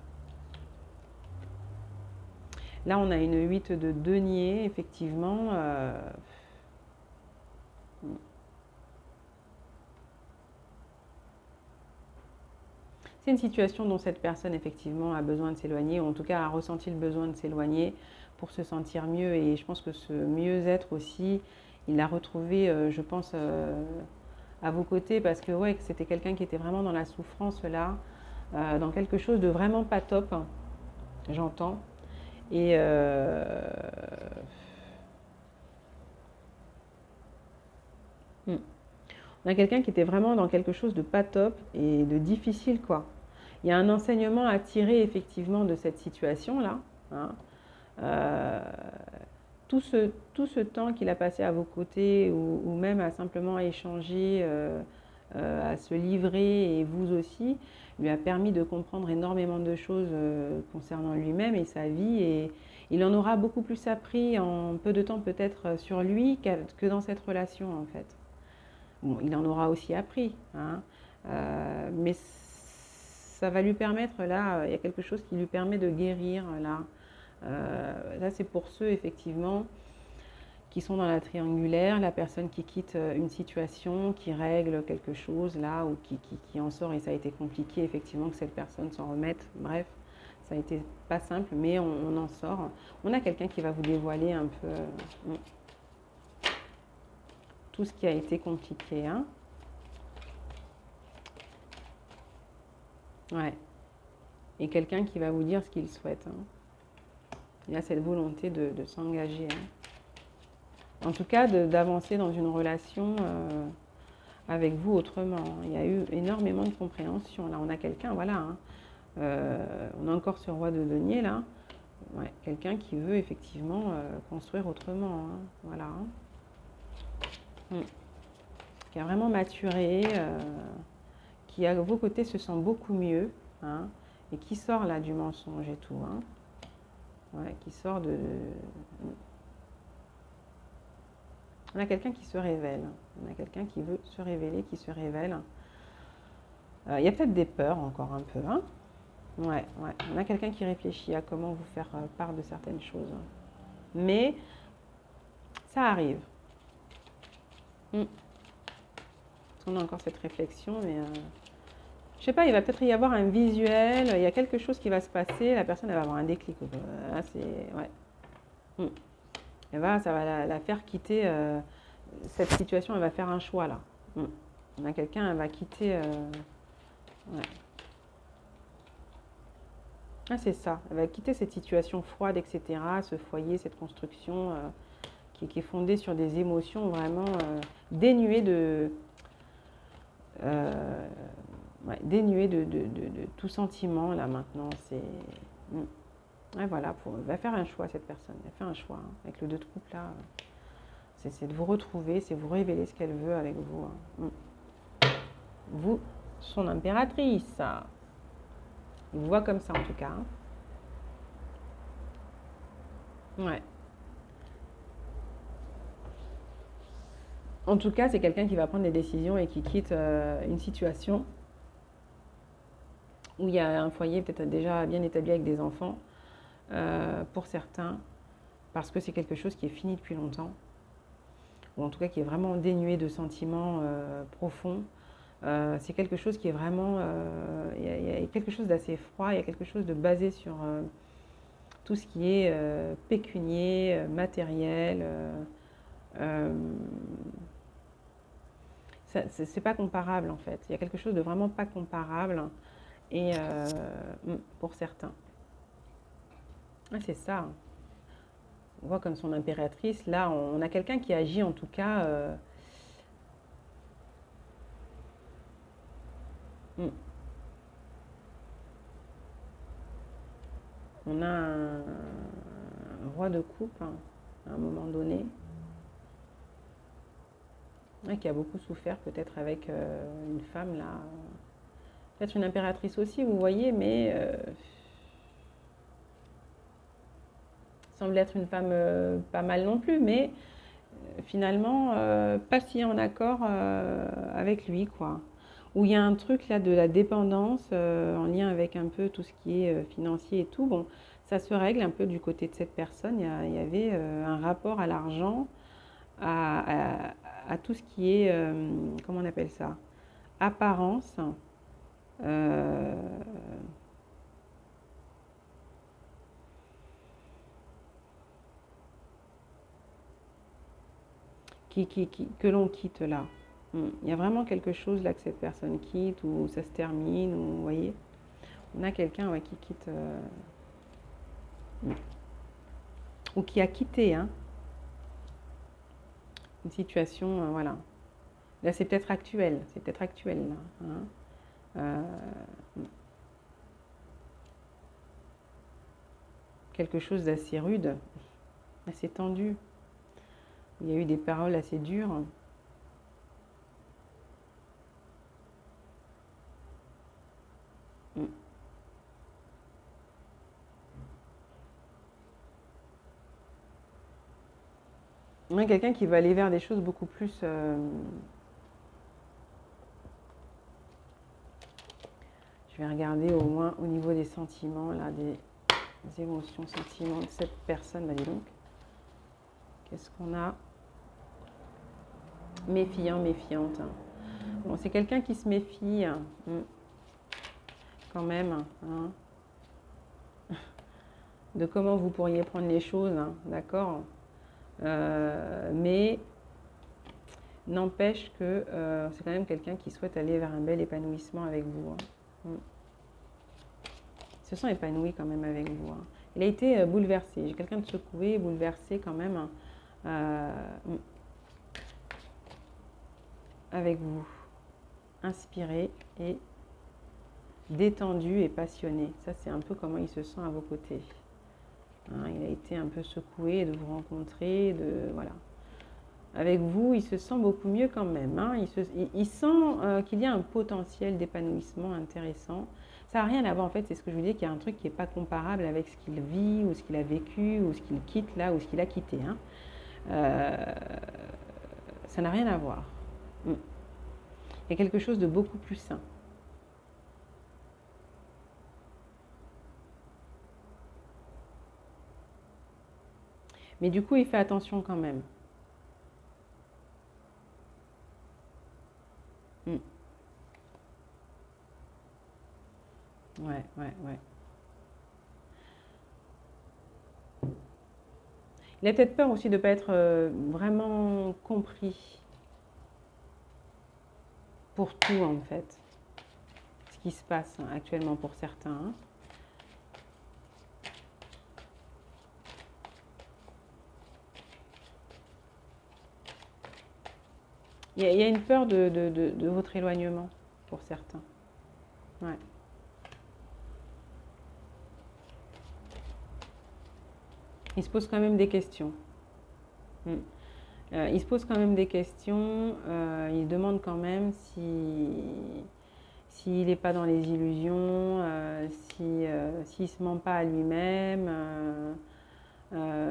Speaker 1: Là, on a une 8 de denier, effectivement. C'est une situation dont cette personne, effectivement, a besoin de s'éloigner, ou en tout cas a ressenti le besoin de s'éloigner pour se sentir mieux. Et je pense que ce mieux-être aussi, il l'a retrouvé, je pense, à vos côtés, parce que ouais, c'était quelqu'un qui était vraiment dans la souffrance, là, dans quelque chose de vraiment pas top, hein, j'entends. Et on a quelqu'un qui était vraiment dans quelque chose de pas top et de difficile, quoi. Il y a un enseignement à tirer effectivement de cette situation-là. Hein. Euh, tout ce temps qu'il a passé à vos côtés ou même à simplement échanger, à se livrer et vous aussi, lui a permis de comprendre énormément de choses concernant lui-même et sa vie. Et il en aura beaucoup plus appris en peu de temps peut-être sur lui que dans cette relation en fait. Bon, il en aura aussi appris, hein, mais ça va lui permettre, là, il y a quelque chose qui lui permet de guérir, là. Là, c'est pour ceux, effectivement, qui sont dans la triangulaire, la personne qui quitte une situation, qui règle quelque chose, là, ou qui en sort, et ça a été compliqué, effectivement, que cette personne s'en remette. Bref, ça a été pas simple, mais on en sort. On a quelqu'un qui va vous dévoiler un peu tout ce qui a été compliqué, hein. Ouais. Et quelqu'un qui va vous dire ce qu'il souhaite. Hein. Il y a cette volonté de s'engager. Hein. En tout cas, d'avancer dans une relation avec vous autrement. Hein. Il y a eu énormément de compréhension. Là, on a quelqu'un, voilà. Hein. On a encore ce roi de denier, là. Ouais, quelqu'un qui veut effectivement construire autrement. Hein. Voilà. Hein. Qui a vraiment maturé, qui à vos côtés se sent beaucoup mieux. Hein, et qui sort là du mensonge et tout. Hein. Ouais, qui sort de... On a quelqu'un qui se révèle. On a quelqu'un qui veut se révéler, qui se révèle. Il y a peut-être des peurs encore un peu, hein. Ouais, ouais. On a quelqu'un qui réfléchit à comment vous faire part de certaines choses. Mais ça arrive. Mm. On a encore cette réflexion, mais je sais pas, il va peut-être y avoir un visuel, il y a quelque chose qui va se passer, la personne elle va avoir un déclic. Là, c'est ouais. Mm. Ça va la faire quitter cette situation, elle va faire un choix là. Mm. On a quelqu'un, elle va quitter. Ouais. Ah, c'est ça, elle va quitter cette situation froide, etc., ce foyer, cette construction qui est fondée sur des émotions vraiment dénuées euh, ouais, dénuées de tout sentiment là maintenant. C'est. Mm. Ouais, voilà, elle va faire un choix cette personne, elle fait un choix hein. Avec le 2 de coupe là, c'est de vous retrouver, c'est vous révéler ce qu'elle veut avec vous. Hein. Vous, son impératrice. Il vous voit comme ça en tout cas. Hein. Ouais. En tout cas, c'est quelqu'un qui va prendre des décisions et qui quitte une situation où il y a un foyer peut-être déjà bien établi avec des enfants, pour certains, parce que c'est quelque chose qui est fini depuis longtemps, ou en tout cas qui est vraiment dénué de sentiments profonds. C'est quelque chose qui est vraiment... Il y a quelque chose d'assez froid, il y a quelque chose de basé sur tout ce qui est pécunier, matériel. Euh, c'est pas comparable en fait. Il y a quelque chose de vraiment pas comparable et pour certains. Ah, c'est ça. On voit comme son impératrice. Là, on a quelqu'un qui agit en tout cas. Mm. On a un roi de coupe hein, à un moment donné, qui a beaucoup souffert peut-être avec une femme là. Peut-être une impératrice aussi, vous voyez, mais semble être une femme pas mal non plus, mais finalement pas si en accord avec lui, quoi. Où il y a un truc là de la dépendance en lien avec un peu tout ce qui est financier et tout. Bon, ça se règle un peu du côté de cette personne. Il y avait un rapport à l'argent, à tout ce qui est, comment on appelle ça, apparence. euh, que l'on quitte là. Il y a vraiment quelque chose là que cette personne quitte ou ça se termine, ou, vous voyez, on a quelqu'un ouais, qui quitte ou qui a quitté hein, une situation, voilà. Là, c'est peut-être actuel là. Hein. Euh, quelque chose d'assez rude, assez tendu. Il y a eu des paroles assez dures. On a quelqu'un qui va aller vers des choses beaucoup plus. Je vais regarder au moins au niveau des sentiments, là, des émotions, sentiments de cette personne. Bah, dis donc, qu'est-ce qu'on a? Méfiant, méfiante. Bon, c'est quelqu'un qui se méfie, quand même, hein, de comment vous pourriez prendre les choses, hein, d'accord. Mais n'empêche que c'est quand même quelqu'un qui souhaite aller vers un bel épanouissement avec vous. Hein. Il se sent épanoui quand même avec vous. Hein. Il a été bouleversé. J'ai quelqu'un de secoué, bouleversé quand même avec vous. Inspiré et détendu et passionné. Ça, c'est un peu comment il se sent à vos côtés. Hein, il a été un peu secoué de vous rencontrer, voilà. Avec vous, il se sent beaucoup mieux quand même. Hein. Il sent qu'il y a un potentiel d'épanouissement intéressant, Ça n'a rien à voir, en fait, c'est ce que je vous dis, qu'il y a un truc qui n'est pas comparable avec ce qu'il vit, ou ce qu'il a vécu, ou ce qu'il quitte là, ou ce qu'il a quitté. Hein. Ça n'a rien à voir. Il y a quelque chose de beaucoup plus sain. Mais du coup, il fait attention quand même. Mm. Ouais, ouais, ouais. Il a peut-être peur aussi de ne pas être vraiment compris pour tout, en fait, ce qui se passe actuellement pour certains. Hein. Il y a une peur de votre éloignement pour certains. Ouais. Il se pose quand même des questions. Mm. Il se pose quand même des questions. Il demande quand même s'il n'est pas dans les illusions, s'il ne se ment pas à lui-même,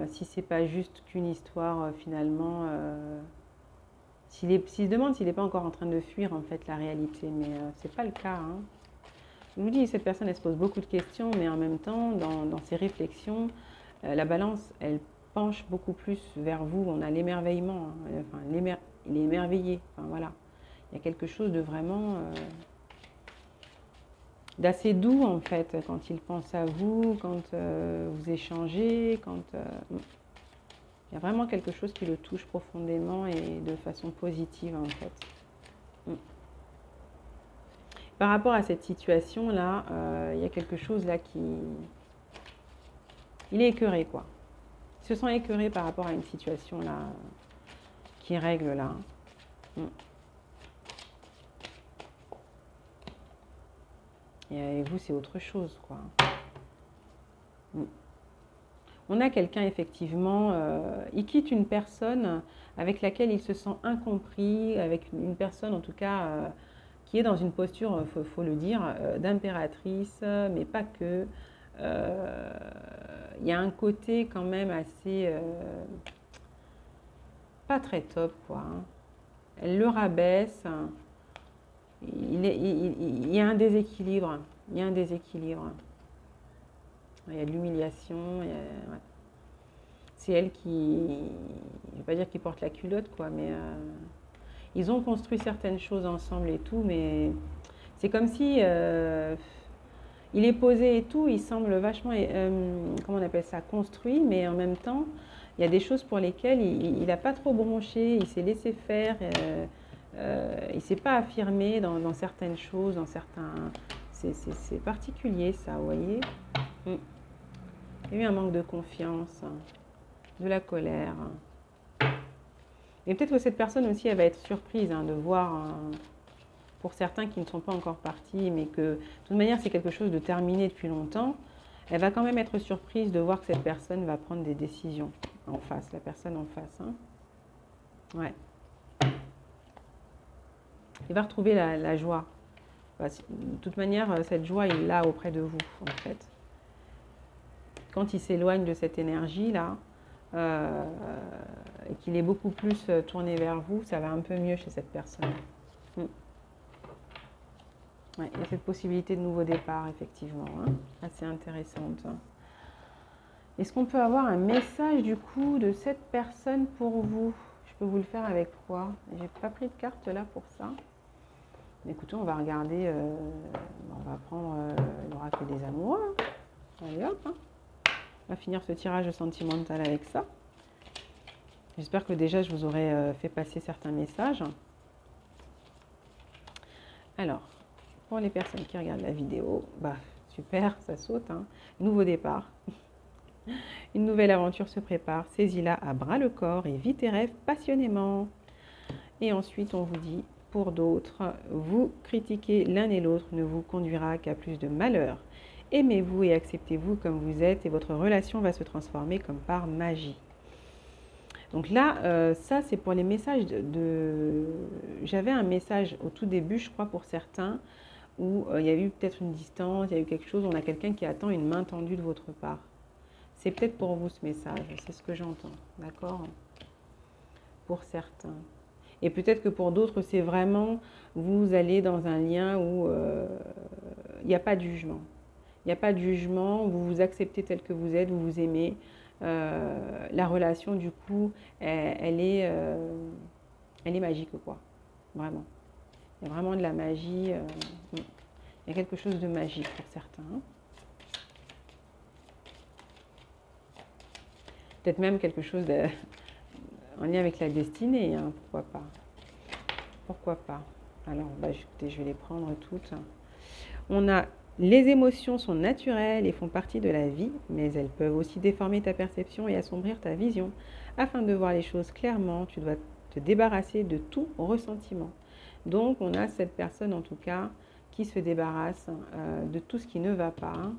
Speaker 1: si c'est pas juste qu'une histoire finalement. S'il se demande s'il n'est pas encore en train de fuir en fait la réalité, mais c'est pas le cas. Hein. Je vous dis, cette personne elle se pose beaucoup de questions, mais en même temps, dans ses réflexions, la balance, elle penche beaucoup plus vers vous. On a l'émerveillement, hein. Enfin, il est émerveillé. Enfin, voilà. Il y a quelque chose de vraiment d'assez doux en fait quand il pense à vous, quand vous échangez, quand il y a vraiment quelque chose qui le touche profondément et de façon positive en fait. Par rapport à cette situation là, il y a quelque chose là qui il est écœuré quoi. Il se sent écœuré par rapport à une situation là qui règle là. Et avec vous, c'est autre chose, quoi. On a quelqu'un, effectivement, il quitte une personne avec laquelle il se sent incompris, avec une personne, en tout cas, qui est dans une posture, faut le dire, d'impératrice, mais pas que. Il y a un côté quand même assez... pas très top, quoi. Hein. Elle le rabaisse. Il y a un déséquilibre. Il y a un déséquilibre. Il y a de l'humiliation. Ouais. C'est elle qui, je ne vais pas dire qu'il porte la culotte, quoi, mais ils ont construit certaines choses ensemble et tout, mais c'est comme si il est posé et tout, il semble vachement, comment on appelle ça, construit, mais en même temps, il y a des choses pour lesquelles il n'a pas trop bronché, il s'est laissé faire, il ne s'est pas affirmé dans certaines choses, dans certains... C'est particulier ça, vous voyez. Il y a eu un manque de confiance, de la colère. Et peut-être que cette personne aussi, elle va être surprise de voir, pour certains qui ne sont pas encore partis, mais que de toute manière, c'est quelque chose de terminé depuis longtemps, elle va quand même être surprise de voir que cette personne va prendre des décisions en face, la personne en face. Hein. Ouais. Il va retrouver la joie. De toute manière, cette joie, il l'a auprès de vous, en fait. Quand il s'éloigne de cette énergie-là, et qu'il est beaucoup plus tourné vers vous, ça va un peu mieux chez cette personne. Ouais, il y a cette possibilité de nouveau départ, effectivement, hein, assez intéressante. Est-ce qu'on peut avoir un message, du coup, de cette personne pour vous? Je peux vous le faire avec quoi? J'ai pas pris de carte là pour ça. Écoutez, on va regarder, on va prendre l'oracle des amoureux. Allez hop, hein. On va finir ce tirage sentimental avec ça. J'espère que déjà je vous aurai fait passer certains messages. Alors, pour les personnes qui regardent la vidéo, bah super, ça saute. Hein. Nouveau départ. Une nouvelle aventure se prépare. Saisis-la à bras le corps et vis tes rêves passionnément. Et ensuite, on vous dit, pour d'autres, vous critiquer l'un et l'autre ne vous conduira qu'à plus de malheur. Aimez-vous et acceptez-vous comme vous êtes et votre relation va se transformer comme par magie. Donc là, ça c'est pour les messages J'avais un message au tout début, je crois, pour certains, où il y a eu peut-être une distance, il y a eu quelque chose, on a quelqu'un qui attend une main tendue de votre part. C'est peut-être pour vous ce message, c'est ce que j'entends, d'accord? Pour certains. Et peut-être que pour d'autres, c'est vraiment, vous allez dans un lien où il n'y a pas de jugement. Il n'y a pas de jugement, vous vous acceptez tel que vous êtes, vous vous aimez. La relation, du coup, elle est magique, quoi. Vraiment. Il y a vraiment de la magie. Il y a quelque chose de magique pour certains. Peut-être même quelque chose en lien avec la destinée, hein, pourquoi pas. Pourquoi pas. Alors, écoutez, je vais les prendre toutes. On a les émotions sont naturelles et font partie de la vie, mais elles peuvent aussi déformer ta perception et assombrir ta vision. Afin de voir les choses clairement, tu dois te débarrasser de tout ressentiment. Donc, on a cette personne, en tout cas, qui se débarrasse de tout ce qui ne va pas.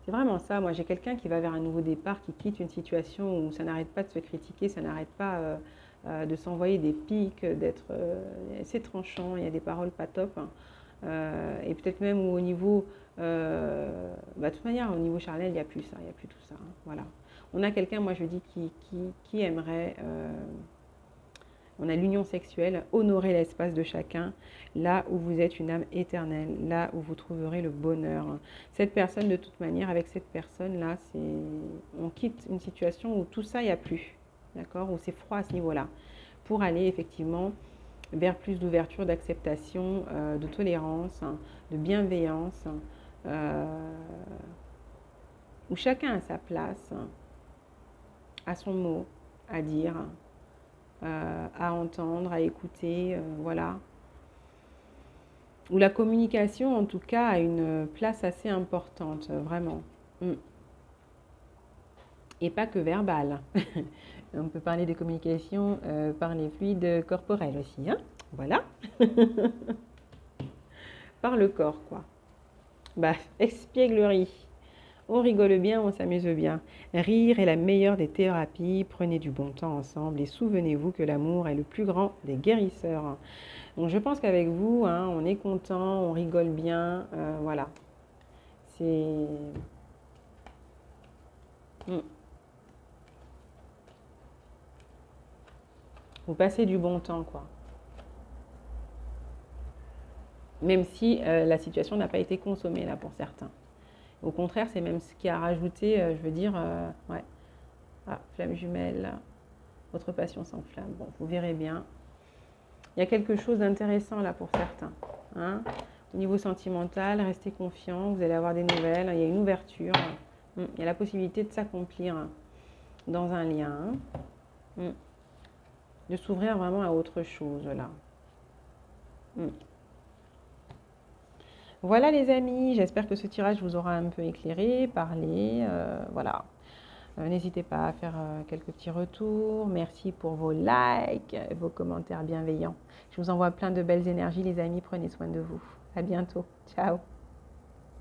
Speaker 1: C'est vraiment ça. Moi, j'ai quelqu'un qui va vers un nouveau départ, qui quitte une situation où ça n'arrête pas de se critiquer, ça n'arrête pas de s'envoyer des pics, d'être assez tranchant, il y a des paroles pas top. Et peut-être même au niveau, de toute manière, au niveau charnel, il n'y a plus ça, il n'y a plus tout ça. Hein, voilà. On a quelqu'un, moi je dis, qui aimerait, on a l'union sexuelle, honorer l'espace de chacun, là où vous êtes une âme éternelle, là où vous trouverez le bonheur. Cette personne, de toute manière, avec cette personne-là, on quitte une situation où tout ça, il n'y a plus, d'accord, où c'est froid à ce niveau-là, pour aller effectivement vers plus d'ouverture, d'acceptation, de tolérance, de bienveillance, où chacun a sa place, a son mot à dire, à entendre, à écouter, voilà. Où la communication, en tout cas, a une place assez importante, vraiment. Et pas que verbale. On peut parler de communication par les fluides corporels aussi, hein, voilà. Par le corps, quoi. Espièglerie. On rigole bien, on s'amuse bien. Rire est la meilleure des thérapies. Prenez du bon temps ensemble et souvenez-vous que l'amour est le plus grand des guérisseurs. Donc je pense qu'avec vous, hein, on est content, on rigole bien, voilà. C'est... Vous passez du bon temps, quoi. Même si la situation n'a pas été consommée, là, pour certains. Au contraire, c'est même ce qui a rajouté, je veux dire, ouais. Ah, flamme jumelle, votre passion s'enflamme. Bon, vous verrez bien. Il y a quelque chose d'intéressant là pour certains. Hein. Au niveau sentimental, restez confiants, vous allez avoir des nouvelles, il y a une ouverture. Il y a la possibilité de s'accomplir dans un lien. De s'ouvrir vraiment à autre chose là. Voilà les amis, j'espère que ce tirage vous aura un peu éclairé, parlé, voilà. N'hésitez pas à faire quelques petits retours. Merci pour vos likes, vos commentaires bienveillants. Je vous envoie plein de belles énergies les amis, prenez soin de vous. À bientôt, ciao.